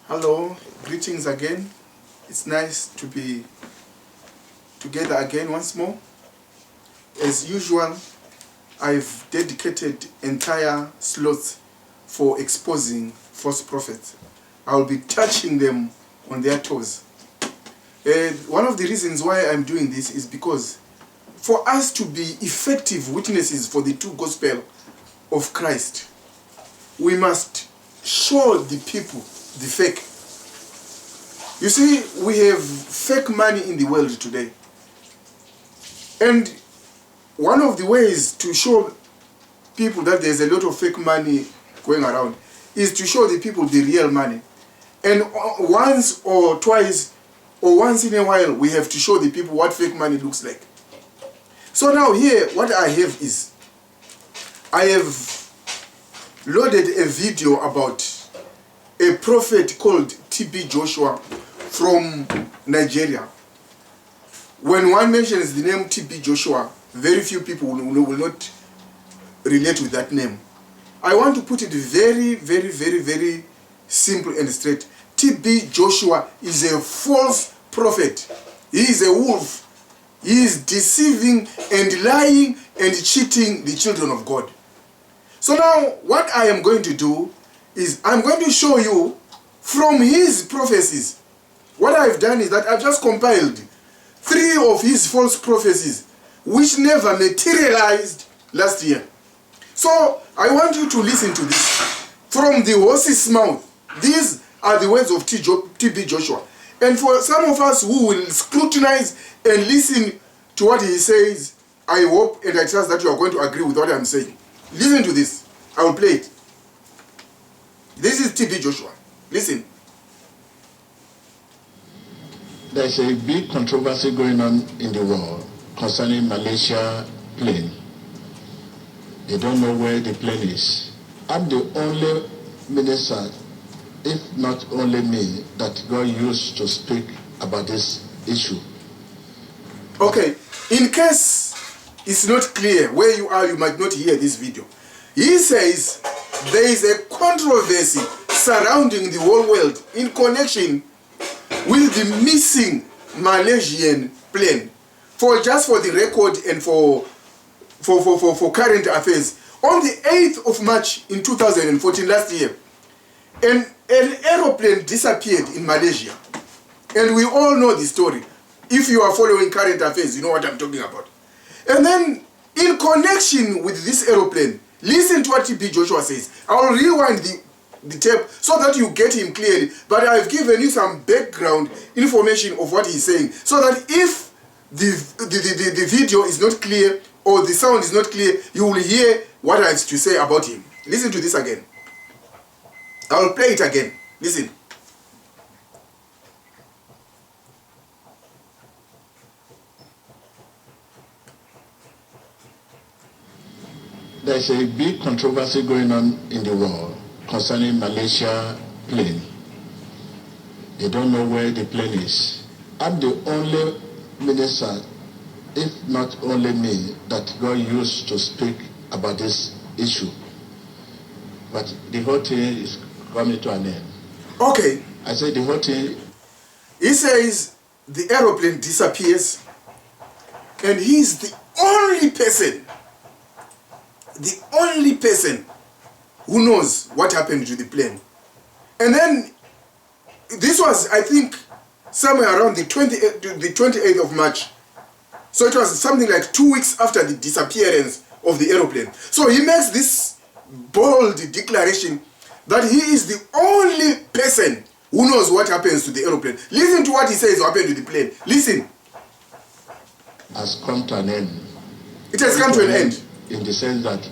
Hello, greetings again. It's nice to be together again once more. As usual, I've dedicated entire slots for exposing false prophets. I'll be touching them on their toes. One of the reasons why I'm doing this is because for us to be effective witnesses for the true gospel of Christ, we must show the people the fake. You see, we have fake money in the world today. And one of the ways to show people that there's a lot of fake money going around is to show the people the real money. And once or twice or once in a while, we have to show the people what fake money looks like. So now here, what I have is, I have loaded a video about a prophet called TB Joshua from Nigeria. When one mentions the name TB Joshua, very few people will not relate with that name. I want to put it very simple and straight. TB Joshua is a false prophet. He is a wolf. He is deceiving and lying and cheating the children of God. So now what I am going to do is I'm going to show you from his prophecies. What I've done is that I've just compiled 3 of his false prophecies which never materialized last year. So I want you to listen to this from the horse's mouth. These are the words of TB Joshua. And for some of us who will scrutinize and listen to what he says, I hope and I trust that you are going to agree with what I'm saying. Listen to this. I will play it. This is TB Joshua. Listen. There's a big controversy going on in the world concerning Malaysia plane. They don't know where the plane is. I'm the only minister, if not only me, that God used to speak about this issue. Okay, in case it's not clear where you are, you might not hear this video. He says there is a controversy surrounding the whole world in connection with the missing Malaysian plane. Just for the record and for current affairs, on the 8th of March in 2014, last year, an aeroplane disappeared in Malaysia. And we all know the story. If you are following current affairs, you know what I'm talking about. And then, in connection with this aeroplane, listen to what TB Joshua says. I'll rewind the tape so that you get him clearly. But I've given you some background information of what he's saying, so that if the video is not clear or the sound is not clear, you will hear what I have to say about him. Listen to this again. I'll play it again. Listen. There's a big controversy going on in the world concerning Malaysia plane. They don't know where the plane is. I'm the only minister, if not only me, that God used to speak about this issue. But the whole thing is coming to an end. Okay. I said the whole thing. He says the aeroplane disappears and he's the only person who knows what happened to the plane. And then this was, I think, somewhere around the 28th of March. So it was something like 2 weeks after the disappearance of the aeroplane. So he makes this bold declaration that he is the only person who knows what happens to the aeroplane. Listen to what he says happened to the plane. Listen. Has come to an end. It has come to an end. In the sense that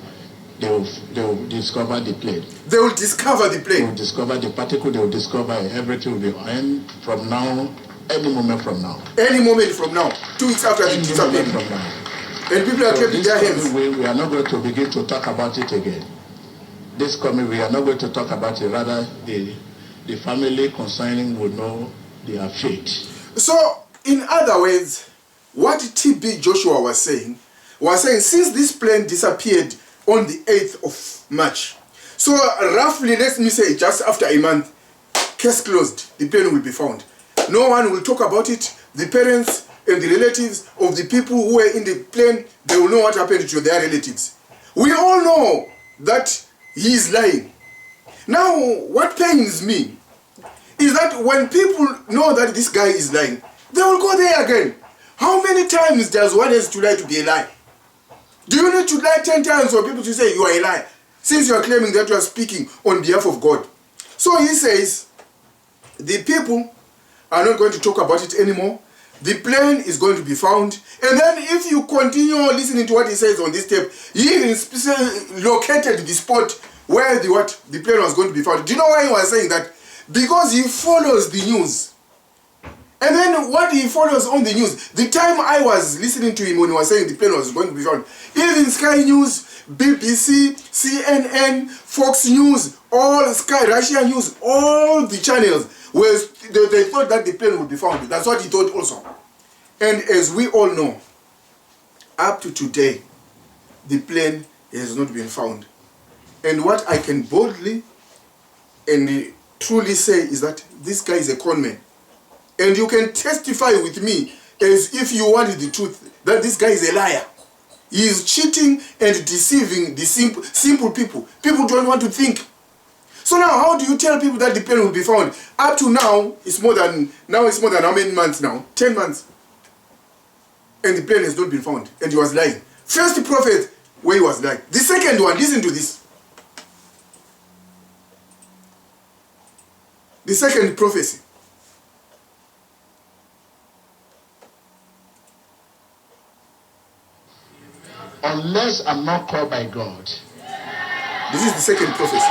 they will discover the plane. They will discover the plane. They will discover the particle, they will discover everything will be end from now, any moment from now. Any moment from now. 2 weeks after the disappearance. From now. And people are clapping their hands. We are not going to begin to talk about it again. This coming, we are not going to talk about it. Rather, the family concerning will know their fate. So, in other words, what TB Joshua was saying since this plane disappeared on the 8th of March, so roughly, let me say, just after a month, case closed, the plane will be found. No one will talk about it. The parents and the relatives of the people who were in the plane, they will know what happened to their relatives. We all know that he is lying. Now, what pains me is that when people know that this guy is lying, they will go there again. How many times does one has to lie to be a lie? Do you need to lie 10 times for people to say you are a liar, since you are claiming that you are speaking on behalf of God? So he says, the people are not going to talk about it anymore. The plane is going to be found. And then if you continue listening to what he says on this tape, he even located the spot where the plane was going to be found. Do you know why he was saying that? Because he follows the news. And then what he follows on the news, the time I was listening to him when he was saying the plane was going to be found, even Sky News, BBC, CNN, Fox News, all Sky, Russia News, all the channels, they thought that the plane would be found. That's what he thought also. And as we all know, up to today, the plane has not been found. And what I can boldly and truly say is that this guy is a con man. And you can testify with me as if you wanted the truth, that this guy is a liar. He is cheating and deceiving the simple people. People don't want to think. So now, how do you tell people that the plane will be found? Up to now, it's more than how many months now? 10 months. And the plane has not been found. And he was lying. First prophet, where he was lying. The second one, listen to this. The second prophecy. Unless I'm not called by God. This is the second prophecy.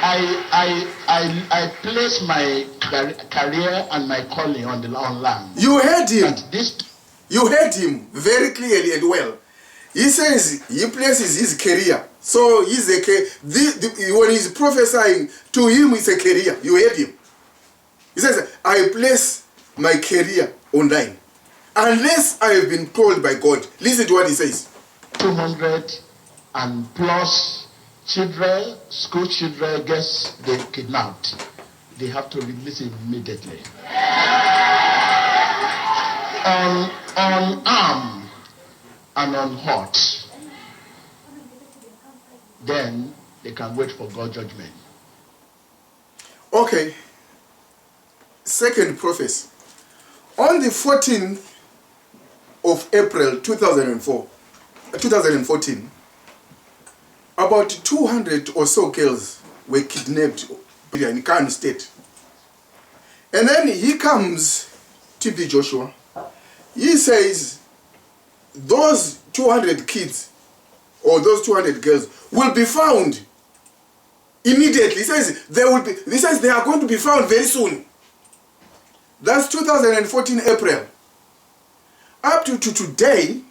I place my career and my calling on land. You heard him. You heard him very clearly and well. He says he places his career. So he's when he's prophesying, to him it's a career. You heard him. He says, I place my career online. Unless I have been called by God. Listen to what he says. 200 and plus children, school children, they kidnapped. They have to release it immediately. Unarmed and unhurt. Then they can wait for God's judgment. Okay. Second prophecy. On the 14th of April 2014, about 200 or so girls were kidnapped in Kano State. And then he comes, TB Joshua, he says those 200 kids or those 200 girls will be found immediately. He says they are going to be found very soon. That's 2014 April. Up to today,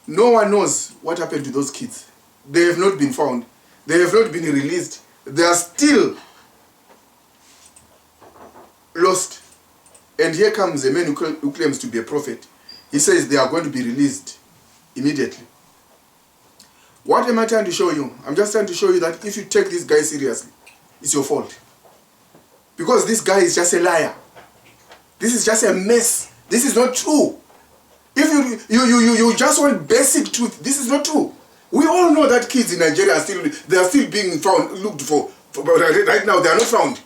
no one knows what happened to those kids. They have not been found. They have not been released. They are still lost. And here comes a man who claims to be a prophet. He says they are going to be released immediately. What am I trying to show you? I'm just trying to show you that if you take this guy seriously, it's your fault. Because this guy is just a liar. This is just a mess. This is not true. If you just want basic truth, this is not true. We all know that kids in Nigeria are still being found, looked for, but right now they are not found.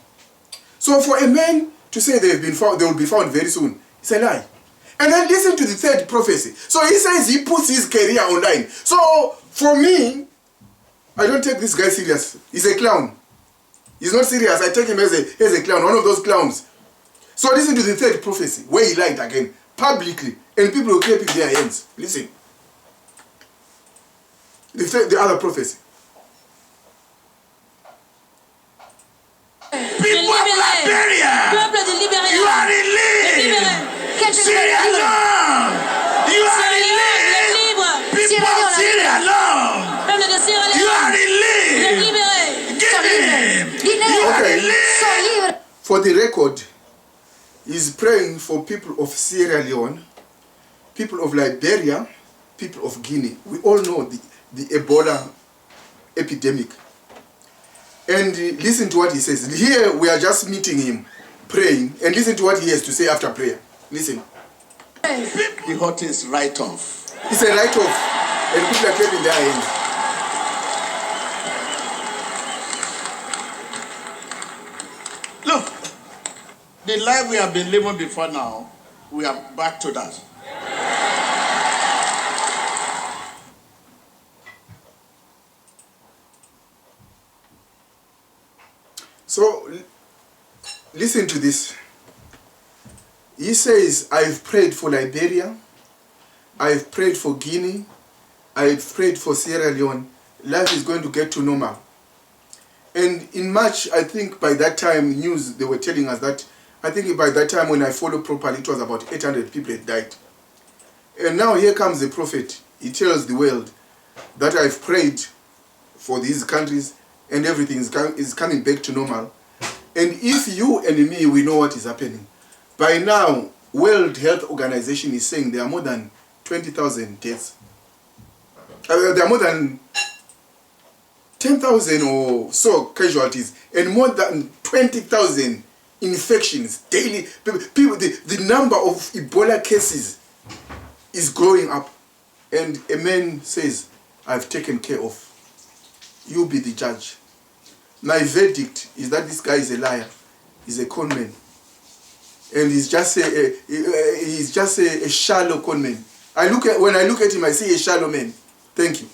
So for a man to say they will be found very soon, it's a lie. And then listen to the third prophecy. So he says he puts his career online. So for me, I don't take this guy serious. He's a clown. He's not serious. I take him as a clown, one of those clowns. So listen to the third prophecy, where he lied again, publicly, and people will clap in their hands. Listen. The other prophecy. People of Liberia, you are released. Syria alone, you are released. People of Syria alone, you are released. Give him. You are released. For the record, he's praying for people of Sierra Leone, people of Liberia, people of Guinea. We all know the Ebola epidemic. And listen to what he says. Here we are just meeting him, praying, and listen to what he has to say after prayer. Listen. The hot is right off. It's a write-off. And people are clapping their hands. Look, the life we have been living before now, we are back to that. So, listen to this. He says, I've prayed for Liberia, I've prayed for Guinea, I've prayed for Sierra Leone. Life is going to get to normal. And in March, I think by that time, news, they were telling us that, I think by that time when I followed properly, it was about 800 people had died. And now here comes the prophet. He tells the world that I've prayed for these countries and everything is coming back to normal. And if you and me, we know what is happening. By now, World Health Organization is saying there are more than 20,000 deaths. There are more than 10,000 or so casualties and more than 20,000 infections daily. People, the number of Ebola cases is growing up. And a man says, I've taken care of. You be the judge. My verdict is that this guy is a liar. He's a con man. And he's just a shallow con man. When I look at him, I see a shallow man. Thank you.